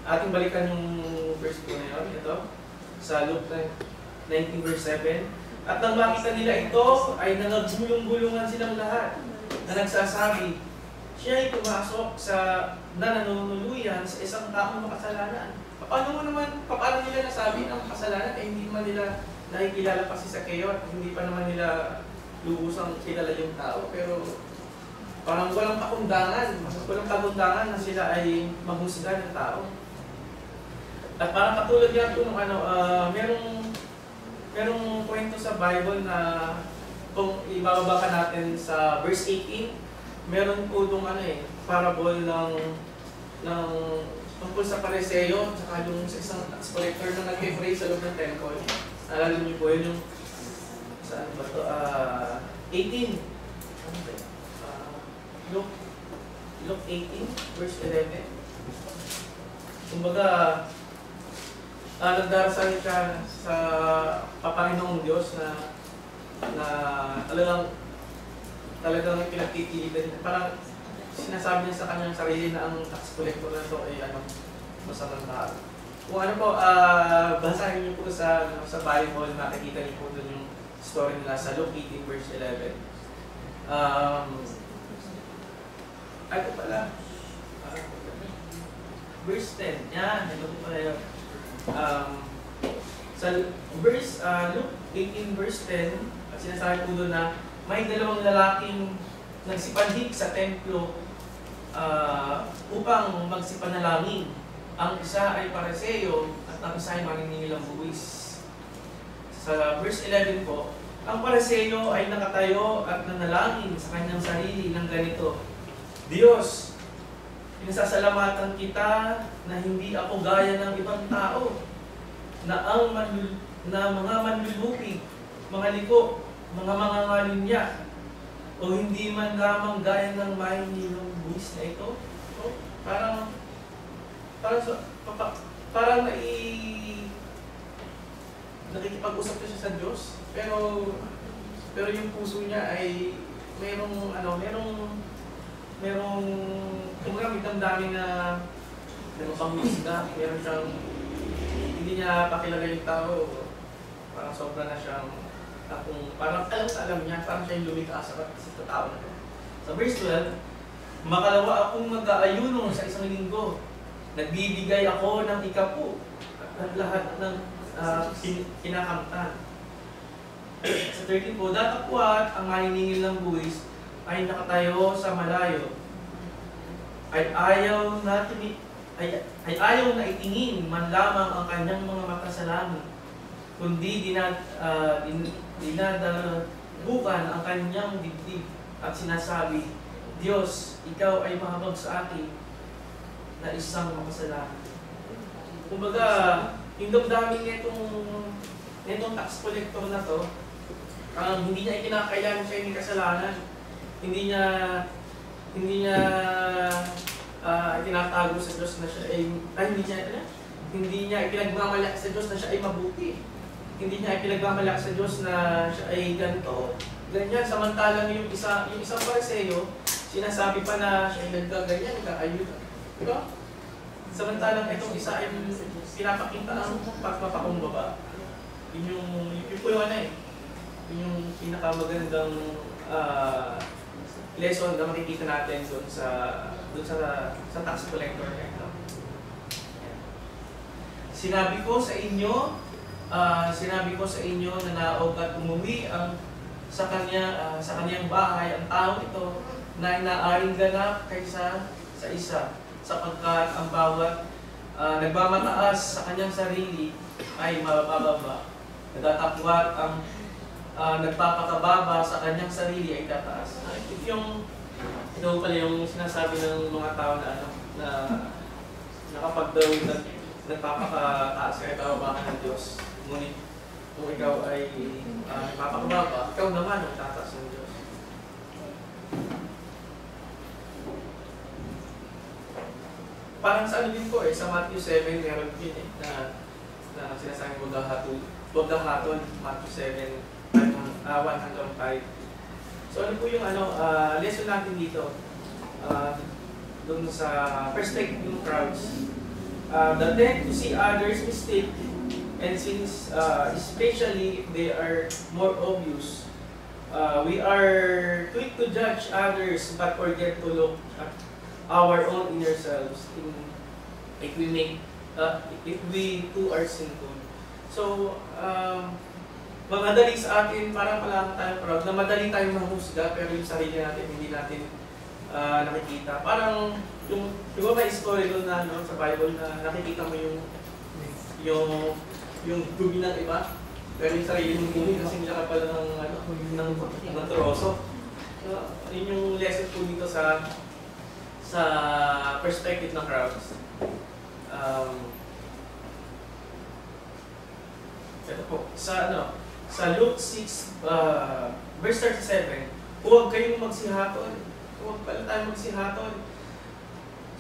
Ating balikan yung verse po na yun. Ito. Sa Luke 19 verse 7. At nang makita nila ito, ay nagulong-gulungan silang lahat na nagsasabi, siya ay pumasok sa nananuluyan sa isang taong makasalanan. Paano nila nasabi ng kasalanan ay hindi man nila nakikilala pa si Zaccheo at hindi pa naman nila lubusang kilala yung tao. Pero parang walang kagundangan na sila ay maghusga ng tao. At parang katulad yan kung merong kwento sa Bible na kung ibababa ka natin sa verse 18, meron po itong parable ng tungkol sa Pariseo at saka yung sa isang tax collector na nag-pray sa loob ng temple. Alala niyo po yun yung saan ba ito? 18. Luke 18, verse 11. Kumbaga, nagdarasal siya sa Panginoong Diyos na talagang pinagtitilidan niya. Parang sinasabi niya sa kanyang sarili na ang tax collector na ito ay masamang tao. Kung basahin niyo po sa Bible, makikita niyo po doon yung story nila sa Luke 18 verse 11. Ito pala. Verse 10. Yan, ito po pala yun. Sa Luke 18 verse 10, sinasabi po doon na may dalawang lalaking nagsipanhik sa templo upang magsipanalangin. Ang isa ay Pariseo at ang isa ay maniningil ng buwis. Sa verse 11 po, ang Pariseo ay nakatayo at nanalangin sa kanyang sarili ng ganito, Diyos, pinasasalamatan kita na hindi ako gaya ng ibang tao, na mga manlulupig, mga liko, mga mangangalunya, o hindi man lamang gaya ng maniningil buwis na ito. So, parang nakikipag-usap siya sa Diyos, pero yung puso niya ay merong kumbaga damdamin na pangmusga, meron siyang hindi niya pakilala yung tao, parang sobra na siyang parang alam niya, parang siya yung lumitaas sa tao na ito. Sa verse 12, makalawa akong mag-aayuno sa isang linggo, nagbibigay ako ng ikapu at lahat ng kinakamtan. Sa 13 po, datapwat ang maniningil ng buwis ay nakatayo sa malayo, ay ayaw na itingin man lamang ang kanyang mga mata sa langit, kundi dinadabukan ang kanyang dibdib at sinasabi, Diyos, ikaw ay mahabag sa akin na isang makasalanan. Kumbaga, yung damdamin nitong tax collector na to, hindi niya ikinakailan siya yung kasalanan. Hindi niya itinatago sa Diyos na siya ay hindi niya ipinagmamalaki sa Diyos na siya ay mabuti. Hindi niya ipinagmamalaki sa Diyos na siya ay ganito, ganyan. Samantalang yung isang Pariseo, sinasabi pa na siya ay nagkaganyan, nagkaayuda. Diba? Samantalang itong isa ay pinapakita ang pagpapakumbaba. Yun po yung yun yung pinakamagandang lesson na makikita natin doon sa tax collector na ito. Sinabi ko sa inyo na naog at umuwi sa kanyang bahay ang tao ito na inaaring ganap kaysa sa isa, sapagkat ang bawat nagmamataas sa kanyang sarili ay mabababa. Natatapwat ang nagpapakababa sa kanyang sarili ay tataas. Ito pala yung sinasabi ng mga tao na kapag daw nagpapakataas ka, ipababa ka ng Diyos. Ngunit kung ikaw ay nagpapakababa, ikaw naman ang tataas ng Diyos. Parang sa din po sa Matthew 7, meron din na sinasabi huwag dahaton, Matthew 7, 1 hanggang 5. So ano po yung lesson natin dito? Doon sa perspective ng crowds. that tend to see others' mistake, and since especially if they are more obvious, we are quick to judge others but forget to look at our own inner selves if we make if we too are sinful. So madali sa atin, parang pala tayo proud na madali tayong mahusga, pero yung sarili natin hindi natin nakikita. Parang yung, di ba may story doon na sa Bible na nakikita mo yung dumi ng iba, pero yung sarili mong dumi kasi nila pala ng troso. Yun yung lesson po dito sa perspective ng crowds. Ito po, sa Luke 6, verse 37, huwag kayong magsihatol. Huwag pala tayo magsihatol.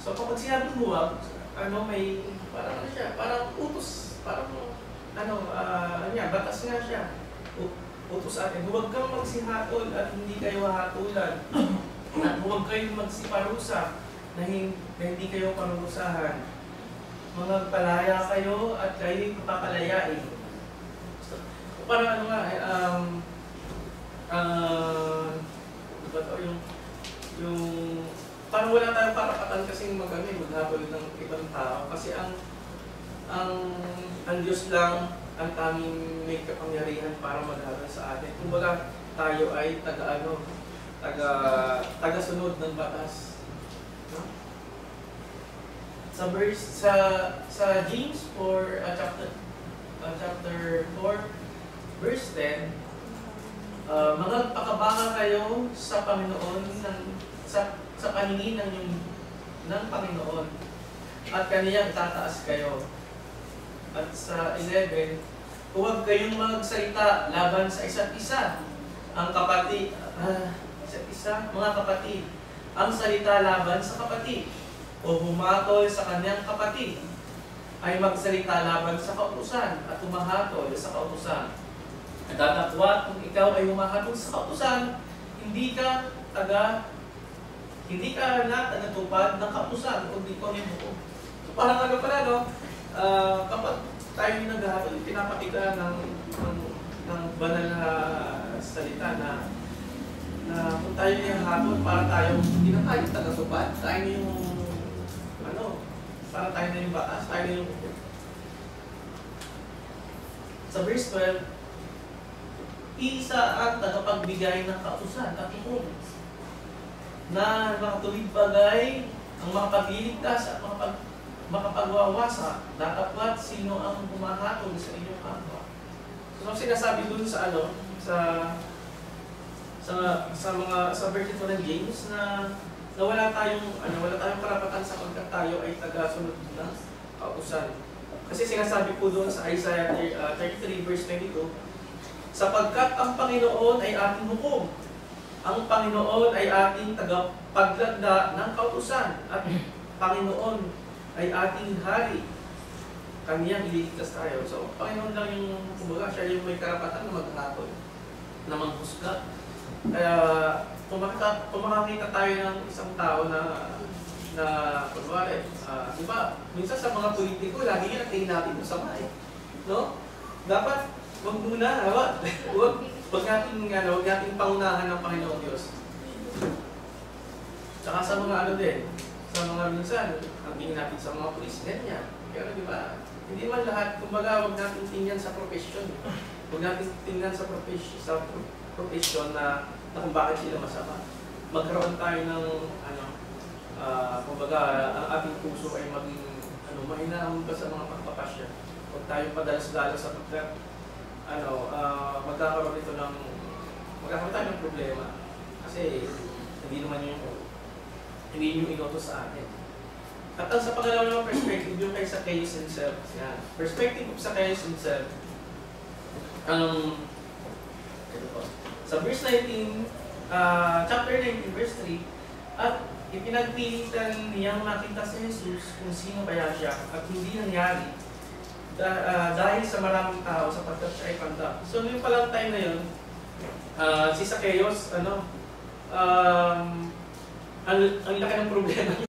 So kapag sinabing huwag, may, parang siya, parang utos, parang, batas nga siya. Utos atin, huwag kang magsihatol at hindi kayo hahatulan. At huwag kayong magsiparusa na hindi kayo parusahan. Magpalaya kayo at kayo'y papalayain. Parang parang wala tayong karapatan kasing maghabol ng ibang tao kasi ang Diyos lang ang tanging may kapangyarihan para maghabol sa atin. Kumbaga tayo ay taga-sunod ng batas. No? Sa James 4 chapter 4 verse 10, magpakabaka kayo sa Panginoon sa paningin ng Panginoon at kaniyang tataas kayo. At sa 11, huwag kayong magsalita laban sa isa't isa. Mga kapatid, ang salita laban sa kapatid o humatol sa kanyang kapatid ay magsalita laban sa kautusan at humahatol sa kautusan. Nagdadakwat kung ikaw ay humahatol sa kautusan, hindi ka tagatupad ng kautusan, kundi ko rin mo. So parang kapag tayo yung naghahatol, pinapakita ng banal na salita na kung tayo yung hatol, para tayo, hindi na tayo tagatupad, tayo na yung para tayo na yung batas, tayo na yung sa verse 12, isa ang tagapagbigay ng kautusan at hukom na makatuwid bagay ang makapagliligtas at makapagwawasa, datapwat sino ang humahatol sa inyong kapwa. So sinasabi dun sa verse ito ng James na wala tayong karapatan sapagkat tayo ay taga-sunod ng kautusan. Kasi sinasabi po doon sa Isaiah 33 verse 22, sapagkat ang Panginoon ay ating hukom. Ang Panginoon ay ating tagapaglagda ng kautusan at Panginoon ay ating hari. Kaniyang ililigtas tayo. So, Panginoon lang yung, kumbaga, siya yung may karapatan na maghatol, na manghusga. Kaya, kung makakita tayo ng isang tao na kunwari, di ba, minsan sa mga politiko, lagi yung tingin natin yung sama eh. No? Dapat, huwag natin pangunahan ng Panginoon Diyos. Tsaka sa mga sa mga minsan, ang tingin natin sa mga pulis, ganyan. Pero di ba, hindi man lahat, kumbaga, huwag natin tingnan sa profession. Huwag natin tingnan sa profession na kung bakit sila masama. Magkaroon tayo ng, kumbaga, ang ating puso ay maging, mahinahon pa sa mga pagpapasya. Huwag tayo padalas-dalas sa pagkat, magkakaroon tayo ng problema kasi hindi yung inutos sa atin. At sa pangalawa ng perspective, yung kay Zacchaeus himself. Yan. Perspective of Zacchaeus himself. Sa verse 19, chapter 19, verse 3, at ipinagpilitan niyang makita si Jesus kung sino kaya siya at hindi nangyari. Dahil sa maraming tao sapagkat siya ay pandak. So yung palang time na yun, si Zacchaeus, ang laki ng problema